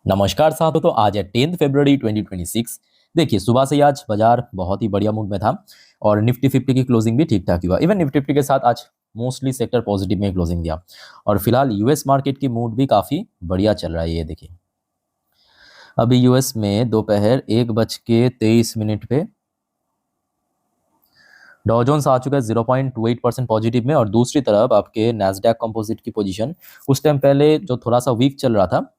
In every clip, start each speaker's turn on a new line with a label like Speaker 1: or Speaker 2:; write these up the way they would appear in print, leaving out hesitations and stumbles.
Speaker 1: नमस्कार साथियों। तो आज है 10 फरवरी 2026। देखिए, सुबह से ही आज बाजार बहुत ही बढ़िया मूड में था और निफ्टी 50 की क्लोजिंग भी ठीक ठाक ही हुआ। इवन निफ्टी 50 के साथ आज मोस्टली सेक्टर पॉजिटिव में क्लोजिंग दिया और फिलहाल यूएस मार्केट की मूड भी काफ़ी बढ़िया चल रहा है। ये देखिए, अभी यूएस में दोपहर 1:23 पे डॉ जोन्स आ चुका है 0.28% पॉजिटिव में और दूसरी तरफ आपके नैस्डैक कंपोजिट की पोजीशन कुछ टाइम पहले जो थोड़ा सा वीक चल रहा था,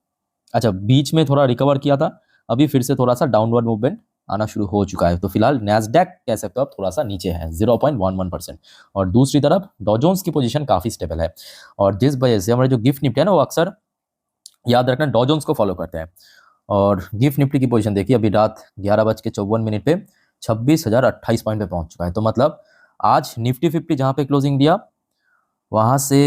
Speaker 1: अच्छा बीच में थोड़ा रिकवर किया था, अभी फिर से थोड़ा सा डाउनवर्ड मूवमेंट आना शुरू हो चुका है। तो फिलहाल नैस्डैक कह सकते हो आप थोड़ा सा नीचे है 0.11% और दूसरी तरफ डॉ जोन्स की पोजीशन काफ़ी स्टेबल है। और जिस वजह से हमारे जो गिफ्ट निफ्टी है ना, वो अक्सर याद रखना डॉ जोन्स को फॉलो करते हैं। और गिफ्ट निफ्टी की पोजीशन देखिए, अभी रात 11:54 पे 26,028 पॉइंट पे पहुंच चुका है। तो मतलब आज निफ्टी 50 जहां पे क्लोजिंग दिया वहां से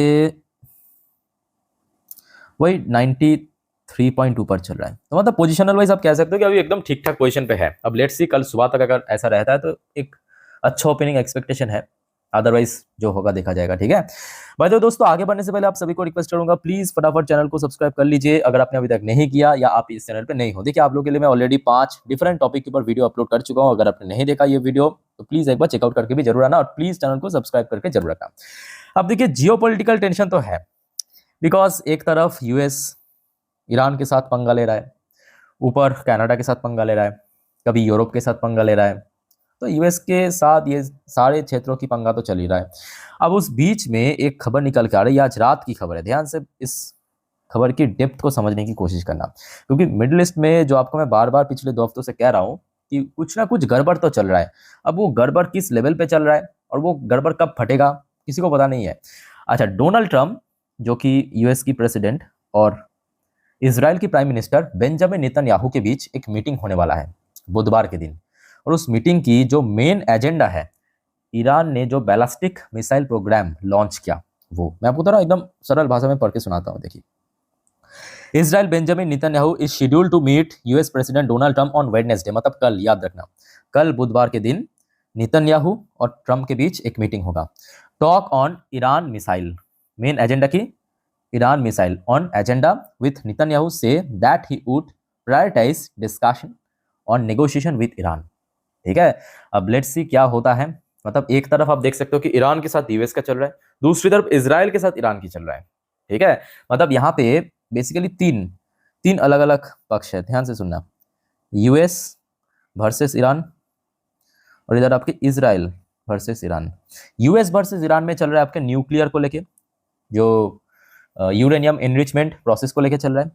Speaker 1: वही 93.2 पर चल रहा है। तो मतलब पोजिशनल वाइज आप कह सकते हो कि अभी एकदम ठीक ठाक पोजीशन पे है। अब लेट्स सी कल सुबह तक अगर ऐसा रहता है तो एक अच्छा ओपनिंग एक्सपेक्टेशन है, अदरवाइज जो होगा देखा जाएगा। ठीक है भाई। तो दोस्तों, आगे बढ़ने से पहले आप सभी को रिक्वेस्ट करूंगा, प्लीज फटाफट चैनल को सब्सक्राइब कर लीजिए अगर आपने अभी तक नहीं किया या आप इस चैनल पे नहीं हो। देखिए, आप लोगों के लिए मैं ऑलरेडी 5 डिफरेंट टॉपिक के ऊपर वीडियो अपलोड कर चुका हूं। अगर आपने नहीं देखा ये वीडियो तो प्लीज एक बार चेकआउट करके भी जरूर आना और प्लीज चैनल को सब्सक्राइब करके जरूर रखना। अब देखिए, जियोपॉलिटिकल टेंशन तो है, बिकॉज एक तरफ यूएस ईरान के साथ पंगा ले रहा है, ऊपर कनाडा के साथ पंगा ले रहा है, कभी यूरोप के साथ पंगा ले रहा है। तो यूएस के साथ ये सारे क्षेत्रों की पंगा तो चल ही रहा है। अब उस बीच में एक खबर निकल के आ रही है, आज रात की खबर है, ध्यान से इस खबर की डेप्थ को समझने की कोशिश करना, क्योंकि मिडिल ईस्ट में जो आपको मैं बार बार पिछले 2 हफ्तों से कह रहा हूँ कि कुछ ना कुछ गड़बड़ तो चल रहा है। अब वो गड़बड़ किस लेवल पे चल रहा है और वो गड़बड़ कब फटेगा किसी को पता नहीं है। अच्छा, डोनाल्ड ट्रंप जो कि यूएस की प्रेसिडेंट और इजराइल की प्राइम मिनिस्टर बेंजामिन नेतन्याहू के बीच एक मीटिंग होने वाला है बुधवार के दिन। और उस मीटिंग की जो मेन एजेंडा है, ईरान ने जो बैलिस्टिक मिसाइल प्रोग्राम लॉन्च किया, वो मैं आपको थोड़ा एकदम सरल भाषा में पढ़ के सुनाता हूँ। देखिए, Israel Benjamin Netanyahu is scheduled to meet US president Donald Trump on Wednesday, मतलब कल, याद रखना कल बुधवार के दिन नेतन्याहू और ट्रंप के बीच एक मीटिंग होगा। Talk on Iran missile, main agenda की Iran missile on agenda with Netanyahu say that he would prioritize discussion on negotiation with Iran। ठीक है, अब लेट्स सी क्या होता है। मतलब एक तरफ आप देख सकते हो कि ईरान के साथ यूएस का चल रहा है, दूसरी तरफ इजराइल के साथ ईरान की चल रहा है। ठीक है, मतलब यहाँ पे बेसिकली तीन तीन अलग अलग पक्ष है, ध्यान से सुनना। यूएस वर्सेस ईरान और इधर आपके Israel versus Iran. US versus Iran में चल रहा है आपके न्यूक्लियर को लेके, जो यूरेनियम एनरिचमेंट प्रोसेस को लेके चल रहा है,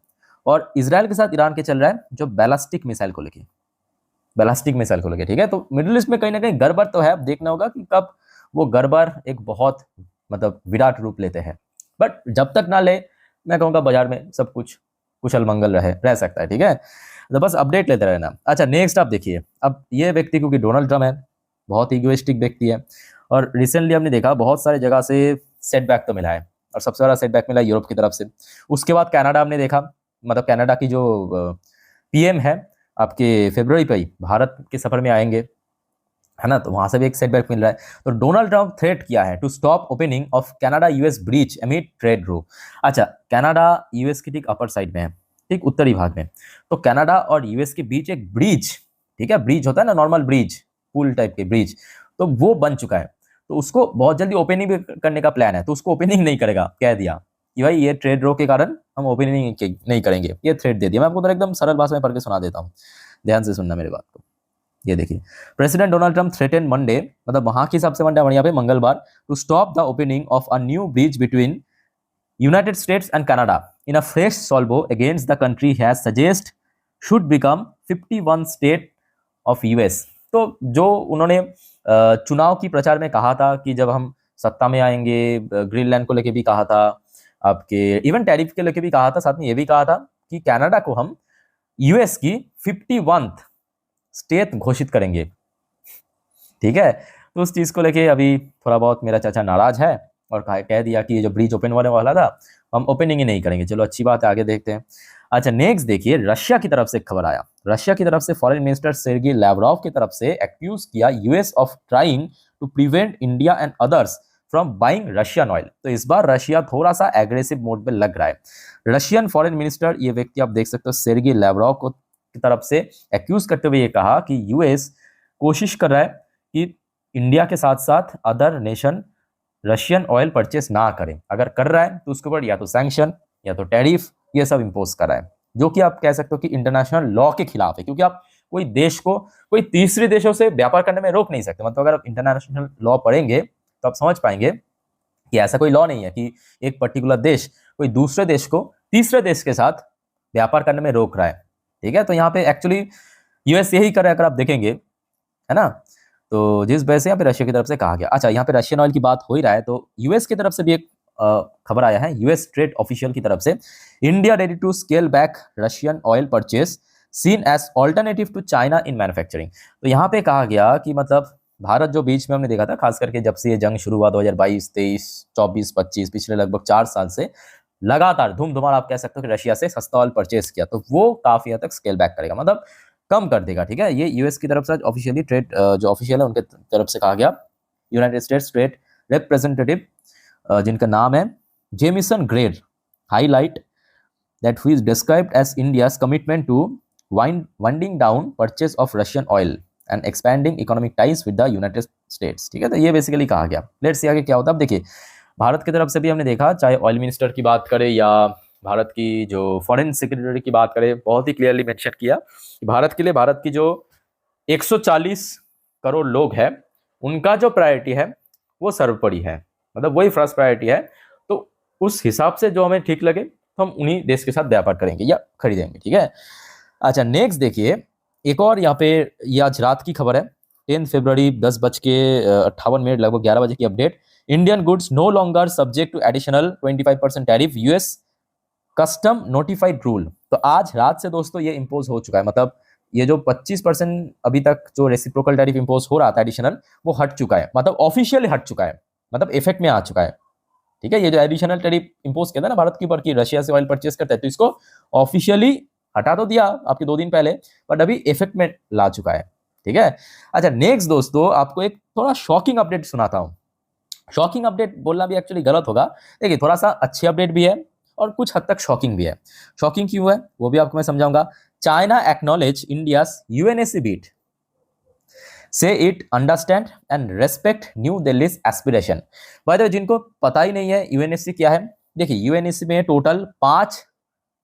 Speaker 1: और इजराइल के साथ ईरान के चल रहा है जो बैलिस्टिक मिसाइल को लेके, बैलिस्टिक मिसाइल को लेके। ठीक है, तो मिडिल ईस्ट में कहीं ना कहीं गड़बड़ तो है, अब देखना होगा कि कब वो गड़बड़ एक बहुत मतलब विराट रूप लेते हैं। बट जब तक ना ले, मैं कहूँगा बाजार में सब कुछ कुशल मंगल रह सकता है। ठीक है, तो बस अपडेट लेते रहना। अच्छा, नेक्स्ट आप देखिए, अब ये व्यक्ति क्योंकि डोनाल्ड ट्रम्प है, बहुत इगोइस्टिक व्यक्ति है और रिसेंटली हमने देखा बहुत सारे जगह से सेटबैक तो मिला है और सबसे बड़ा सेटबैक मिला यूरोप की तरफ से। उसके बाद कनाडा हमने देखा, मतलब कनाडा की जो पीएम है आपके फरवरी पे ही भारत के सफर में आएंगे, है ना, तो वहां से भी एक सेटबैक मिल रहा है। तो डोनाल्ड ट्रंप थ्रेट किया है to stop opening of Canada US bridge amid trade row. अच्छा, कनाडा यूएस की ठीक अपर साइड में है, ठीक उत्तरी भाग में। तो कनाडा और यूएस के बीच एक ब्रिज, ठीक है, ब्रिज होता है ना नॉर्मल ब्रिज, पुल टाइप के ब्रिज, तो वो बन चुका है। तो उसको बहुत जल्दी ओपनिंग भी करने का प्लान है, तो उसको ओपनिंग नहीं करेगा, कह दिया कि भाई ये ट्रेड रो के कारण हम ओपनिंग नहीं करेंगे, ये थ्रेट दे दिया। मैं आपको एकदम सरल भाषा में पढ़ के सुना देता हूँ, ध्यान से सुनना मेरी बात को। ये देखिए, president Donald Trump threaten Monday, मतलब वहां के हिसाब से मंडे, यहाँ पे मंगलवार, to stop the opening of a new bridge between United States and Canada in a fresh salvo against the country has suggest should become 51 state of US. तो जो उन्होंने चुनाव की प्रचार में कहा था कि जब हम सत्ता में आएंगे, ग्रीनलैंड को लेके भी कहा था, आपके इवन टैरिफ के लेके भी कहा था, साथ में ये भी कहा था कि कनाडा को हम यूएस की 51th स्टेट घोषित करेंगे। ठीक है, तो उस चीज को लेके अभी थोड़ा बहुत मेरा चाचा नाराज है और कह दिया कि ये जो ब्रिज ओपन होने वाला था हम ओपनिंग ही नहीं करेंगे। चलो अच्छी बात है, आगे देखते हैं। अच्छा, नेक्स्ट देखिए, रशिया की तरफ से खबर आया। रशिया की तरफ से फॉरेन मिनिस्टर सेर्गी लैवरोव की तरफ से एक्यूज किया US of trying to prevent India and others from buying Russian oil. तो इस बार रशिया थोड़ा सा एग्रेसिव मोड में लग रहा है। रशियन फॉरेन मिनिस्टर, ये व्यक्ति आप देख सकते हो, सेर्गी लैवरोव को की तरफ से एक्यूज करते हुए ये कहा कि यूएस कोशिश कर रहा है कि इंडिया के साथ साथ other nation Russian oil purchase ना करें। अगर कर रहा है तो उसके ऊपर या तो सैंक्शन या तो टैरिफ ये सब इंपोज कर रहा है, जो कि आप कह सकते हो कि इंटरनेशनल लॉ के खिलाफ है, क्योंकि आप कोई देश को कोई तीसरे देशों से व्यापार करने में रोक नहीं सकते। मतलब अगर आप इंटरनेशनल लॉ पढ़ेंगे तो आप समझ पाएंगे कि ऐसा कोई लॉ नहीं है कि एक पर्टिकुलर देश कोई दूसरे देश को तीसरे देश के साथ व्यापार करने में रोक रहा है। ठीक है, तो यहाँ पे एक्चुअली यूएस यही कर रहा है, अगर आप देखेंगे, है ना। तो जिस वजह से यहाँ पे रशिया की तरफ से कहा गया। अच्छा, यहाँ पे रशियन ऑयल की बात हो ही रहा है तो यूएस की तरफ से भी एक खबर आया है, यूएस ट्रेड ऑफिशियल की तरफ से, India ready to scale back Russian oil purchase seen as alternative to China in manufacturing. तो यहाँ पे कहा गया कि मतलब भारत जो बीच में हमने देखा था, खास करके जब से ये जंग शुरू हुआ 2022, 23, 24, 25, पिछले लगभग 4 साल से लगातार धूमधुमार आप कह सकते हो कि रशिया से सस्ता ऑयल परचेस किया, तो वो काफी हद तक स्केल बैक करेगा, मतलब कम कर देगा। ठीक है, ये यूएस की तरफ से ऑफिशियली ट्रेड जो ऑफिशियल है उनके तरफ से कहा गया। यूनाइटेड स्टेट्स ट्रेड रिप्रेजेंटेटिव जिनका नाम है Jamieson Greer highlight that who is described as India's commitment to winding down purchase of Russian oil and expanding economic ties with the United States. ठीक है, तो ये बेसिकली कहा गया। लेट्स सी आगे क्या होता है। अब देखिए, भारत की तरफ से भी हमने देखा, चाहे ऑयल मिनिस्टर की बात करें या भारत की जो फॉरेन सेक्रेटरी की बात करें, बहुत ही क्लियरली मेंशन किया कि भारत के लिए, भारत की जो 140 करोड़ लोग हैं उनका जो प्रायोरिटी है वो सर्वोपरि है, मतलब वही फर्स्ट प्रायोरिटी है। तो उस हिसाब से जो हमें ठीक लगे तो हम उन्हीं देश के साथ व्यापार करेंगे या खरीदेंगे। ठीक है, अच्छा नेक्स्ट देखिए, एक और यहाँ पे ये आज रात की खबर है, 10 फरवरी 10:58 लगभग 11 बजे की update. Indian goods no longer subject to additional 25% tariff, US custom notified rule. तो आज रात से दोस्तों ये इंपोज हो चुका है, मतलब ये जो 25% अभी तक जो रेसिप्रोकल टैरिफ इंपोज हो रहा था एडिशनल, वो हट चुका है, मतलब ऑफिशियली हट चुका है, मतलब इफेक्ट में आ चुका है। ठीक है, ये जो एडिशनल टैरिफ इंपोज किया था ना भारत के ऊपर कि रशिया से ऑयल परचेस करते हैं, तो इसको ऑफिशियली हटा तो दिया आपके 2 दिन पहले, बट अभी इफेक्ट में ला चुका है। ठीक है, अच्छा नेक्स्ट दोस्तों आपको एक थोड़ा शॉकिंग अपडेट सुनाता हूं। शॉकिंग अपडेट बोलना भी एक्चुअली गलत होगा, देखिए थोड़ा सा अच्छी अपडेट भी है और कुछ हद तक शॉकिंग भी है। शॉकिंग क्यों है वो भी आपको मैं समझाऊंगा। China acknowledge India's UNSC bid, say it understand and respect New Delhi's aspiration. By the way, जिनको पता ही नहीं है यूएनएससी क्या है, देखिए यूएनएससी में टोटल 5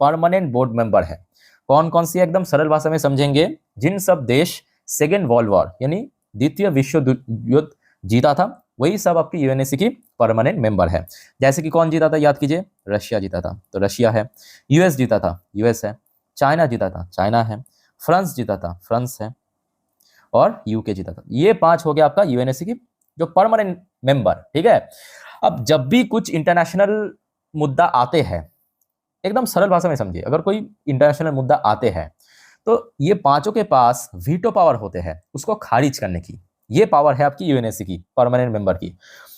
Speaker 1: परमानेंट बोर्ड मेंबर है। कौन कौन सी, एकदम सरल भाषा में समझेंगे, जिन सब देश सेकेंड वर्ल्ड वॉर यानी द्वितीय विश्व युद्ध जीता था वही सब आपकी यूएनएससी की परमानेंट मेंबर है। जैसे कि कौन जीता था, याद कीजिए, रशिया जीता था तो रशिया है, यूएस जीता था यूएस है, चाइना जीता था चाइना है, फ्रांस जीता था फ्रांस है, और यूके जीता था। ये 5 हो गया आपका यूएनएससी की जो परमानेंट मेंबर। ठीक है, अब जब भी कुछ इंटरनेशनल मुद्दा आते हैं, एकदम सरल भाषा में समझिए, अगर कोई इंटरनेशनल मुद्दा आते हैं तो ये 5 के पास वीटो पावर होते हैं उसको खारिज करने की, ये पावर है आपकी यूएनएससी की परमानेंट मेंबर की।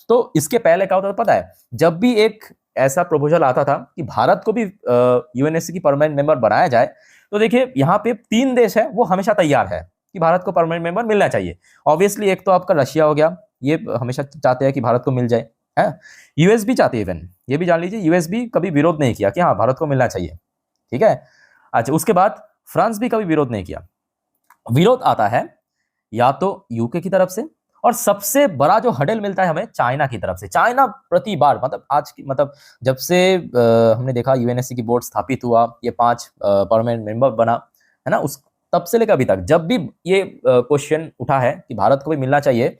Speaker 1: तो इसके पहले क्या होता था पता है, जब भी एक ऐसा प्रपोजल आता था कि भारत को भी यूएनएससी की परमानेंट मेंबर बनाया जाए, तो देखिए यहाँ पे 3 देश है वो हमेशा तैयार है कि भारत को परमानेंट मेंबर मिलना चाहिए। ऑब्वियसली एक तो आपका रशिया हो गया, ये हमेशा चाहते हैं कि भारत को मिल जाए, है। यूएस भी चाहते हैं, इवन ये भी जान लीजिए, यूएस भी कभी विरोध नहीं किया कि हाँ भारत को मिलना चाहिए। ठीक है, अच्छा उसके बाद फ्रांस भी कभी विरोध नहीं किया। विरोध आता है या तो यूके की तरफ से, और सबसे बड़ा जो हडल मिलता है हमें चाइना की तरफ से। चाइना प्रति बार, मतलब आज की, मतलब जब से हमने देखा यूएनएससी की बोर्ड स्थापित हुआ, ये 5 परमानेंट मेंबर बना, है ना, उस तब से लेकर अभी तक जब भी ये क्वेश्चन उठा है कि भारत को भी मिलना चाहिए,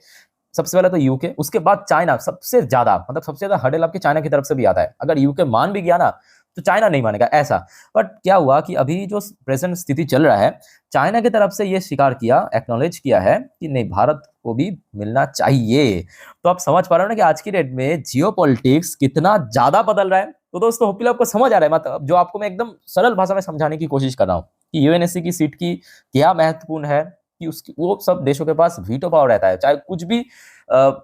Speaker 1: सबसे पहले तो यूके, उसके बाद चाइना, सबसे ज्यादा, मतलब सबसे ज्यादा हडल आपके चाइना की तरफ से भी आता है। अगर यूके मान भी गया ना तो चाइना नहीं मानेगा ऐसा। बट क्या हुआ कि अभी जो प्रेजेंट स्थिति चल रहा है, चाइना की तरफ से ये स्वीकार किया, एक्नॉलेज किया है कि नहीं भारत को भी मिलना चाहिए। तो आप समझ पा रहे हो ना कि आज की डेट में जियोपॉलिटिक्स कितना ज्यादा बदल रहा है। तो दोस्तों होपफुली आपको समझ आ रहा है, मतलब जो आपको मैं एकदम सरल भाषा में समझाने की कोशिश कर रहा हूँ कि यूएनएससी की सीट की क्या महत्वपूर्ण है, कि उसकी वो सब देशों के पास वीटो पावर रहता है, चाहे कुछ भी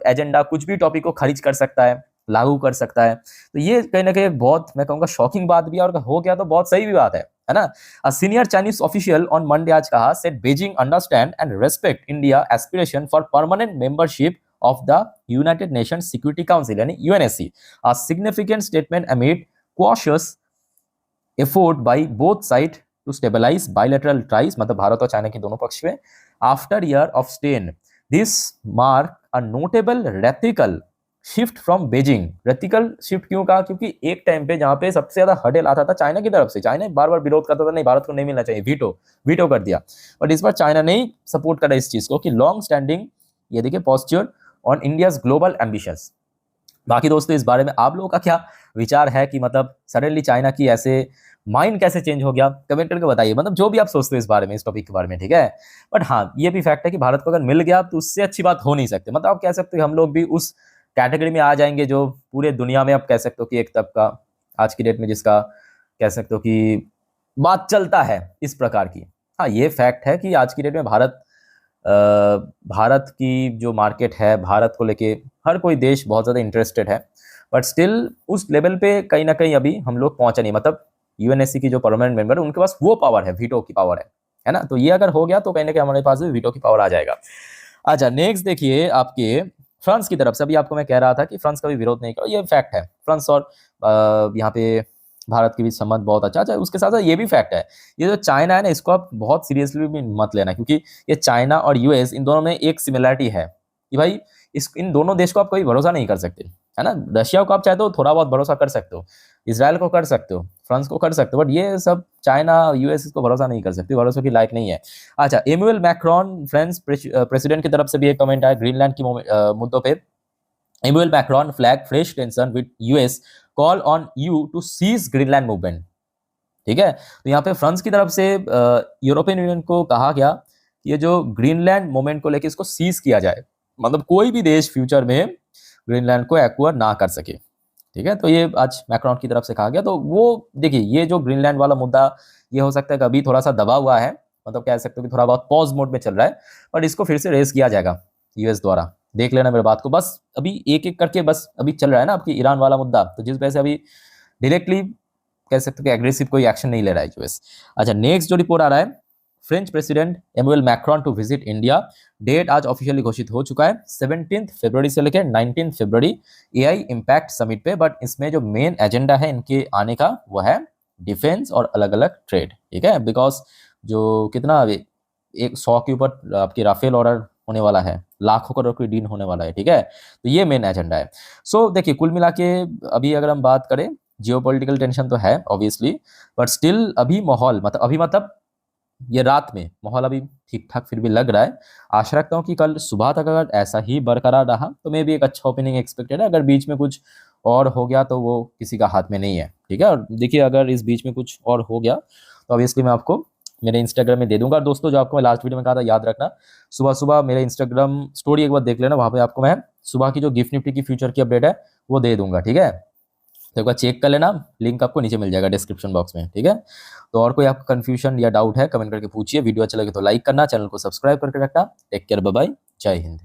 Speaker 1: एजेंडा, कुछ भी टॉपिक को खारिज कर सकता है, लागू कर सकता है। तो ये कहीं ना कहीं बहुत, मैं कहूंगा, शॉकिंग बात भी है, और हो गया तो बहुत सही भी बात है ना। A senior Chinese official on Monday आज कहा, said Beijing understand and respect India aspiration for permanent membership of the United Nations Security Council यानी UNSC, a significant statement amid cautious effort by both sides to stabilize bilateral ties, मतलब भारत और China के दोनों पक्ष में, after year of strain. This mark a notable radical shift from Beijing. Reticle shift क्यों कहा? क्योंकि एक टाइम पे जहां पे सबसे ज्यादा हर्डल आता था चाइना की तरफ से, चाइना बार बार विरोध करता था, नहीं भारत को नहीं मिलना चाहिए, वीटो कर दिया। बट इस बार चाइना ने सपोर्ट करा इस चीज को कि लॉन्ग स्टैंडिंग, ये देखिए, posture on India's global ambitions. बाकी दोस्तों इस बारे में आप लोगों का क्या विचार है कि मतलब सडनली चाइना की ऐसे माइंड कैसे चेंज हो गया? कमेंट करके बताइए, मतलब जो भी आप सोचते हो इस बारे में, इस टॉपिक के बारे में, ठीक है। बट हाँ, ये भी फैक्ट है कि भारत को अगर मिल गया तो उससे अच्छी बात हो नहीं सकती। मतलब आप कह सकते हो हम लोग भी उस कैटेगरी में आ जाएंगे जो पूरे दुनिया में आप कह सकते हो कि एक तबका आज की डेट में जिसका कह सकते हो कि बात चलता है इस प्रकार की। हाँ, ये फैक्ट है कि आज की डेट में भारत की जो मार्केट है, भारत को लेके हर कोई देश बहुत ज़्यादा इंटरेस्टेड है, बट स्टिल उस लेवल पे कहीं ना कहीं अभी हम लोग पहुंचे नहीं। मतलब यूएनएससी की जो परमानेंट मेंबर है उनके पास वो पावर है, वीटो की पावर है ना। तो ये अगर हो गया तो कहीं ना कहीं हमारे पास भी वीटो की पावर आ जाएगा। अच्छा, नेक्स्ट देखिए आपके फ्रांस की तरफ से। अभी आपको मैं कह रहा था कि फ्रांस का भी विरोध नहीं करो, ये फैक्ट है। फ्रांस और यहाँ पे भारत के बीच संबंध बहुत अच्छा। उसके साथ साथ ये भी फैक्ट है, ये जो चाइना है ना, इसको आप बहुत सीरियसली भी मत लेना, क्योंकि ये चाइना और यूएस, इन दोनों में एक सिमिलरिटी है कि भाई इन दोनों देश को आप कभी भरोसा नहीं कर सकते, है ना। रशिया को आप चाहे तो थोड़ा बहुत भरोसा कर सकते हो, इसराइल को कर सकते हो, फ्रांस को कर सकते हो, बट ये सब चाइना यूएस इसको भरोसा नहीं कर सकते, भरोसे की लायक नहीं है। अच्छा, इमैनुअल मैक्रोन फ्रेंच प्रेसिडेंट की तरफ से भी एक कमेंट आया ग्रीनलैंड की मुद्दों पे। Emmanuel Macron flag fresh tension with US, call on EU to cease Greenland movement. ठीक है, तो यहाँ पे फ्रांस की तरफ से यूरोपियन यूनियन को कहा गया कि ये जो ग्रीनलैंड मूवमेंट को लेकर इसको सीज किया जाए, मतलब कोई भी देश फ्यूचर में ग्रीनलैंड को एक्वायर ना कर सके। ठीक है, तो ये आज मैक्रोन की तरफ से कहा गया। तो वो देखिए, ये जो ग्रीनलैंड वाला मुद्दा, ये हो सकता है कि अभी थोड़ा सा दबा हुआ है, मतलब कह सकते हो कि थोड़ा बहुत पॉज मोड में चल रहा है, बट इसको फिर से रेज किया जाएगा यूएस द्वारा। देख लेना मेरे बात को, बस अभी एक एक करके बस अभी चल रहा है ना आपकी ईरान वाला मुद्दा, तो जिस वजह से अभी डायरेक्टली कह सकते हो कि एग्रेसिव कोई एक्शन नहीं ले रहा है यूएस। अच्छा, नेक्स्ट जो रिपोर्ट आ रहा है, French president Emmanuel Macron to visit India, date आज ऑफिशियली घोषित हो चुका है 17 फरवरी से लेकर 19 फरवरी एआई इम्पैक्ट समिट पे। बट इसमें जो मेन एजेंडा है इनके आने का वो है डिफेंस और अलग अलग ट्रेड। ठीक है, बिकॉज जो कितना 100 के ऊपर आपकी राफेल ऑर्डर होने वाला है, लाखों करोड़ की डील होने वाला है। ठीक है, तो ये मेन एजेंडा है। सो देखिए, कुल मिला के अभी अगर हम बात करें, जियोपॉलिटिकल टेंशन तो है ऑब्वियसली, बट स्टिल अभी माहौल, मतलब ये रात में माहौल अभी ठीक ठाक फिर भी लग रहा है। आशा रखता हूँ कि कल सुबह तक अगर ऐसा ही बरकरार रहा तो मे भी एक अच्छा ओपनिंग एक्सपेक्टेड है। अगर बीच में कुछ और हो गया तो वो किसी का हाथ में नहीं है। ठीक है, और देखिए अगर इस बीच में कुछ और हो गया तो ऑब्वियसली मैं आपको मेरे इंस्टाग्राम में दे दूंगा। और दोस्तों, जो आपको मैं लास्ट वीडियो में कहा था, याद रखना, सुबह सुबह मेरे इंस्टाग्राम स्टोरी एक बार देख लेना, वहाँ पे आपको मैं सुबह की जो गिफ्ट निफ्टी की फ्यूचर की अपडेट है वो दे दूंगा। ठीक है, तो एक बार चेक कर लेना, लिंक आपको नीचे मिल जाएगा डिस्क्रिप्शन बॉक्स में। ठीक है, तो और कोई आपका कंफ्यूजन या डाउट है कमेंट करके पूछिए। वीडियो अच्छा लगे तो लाइक करना, चैनल को सब्सक्राइब करके रखना। टेक केयर, बाय बाय, जय हिंद।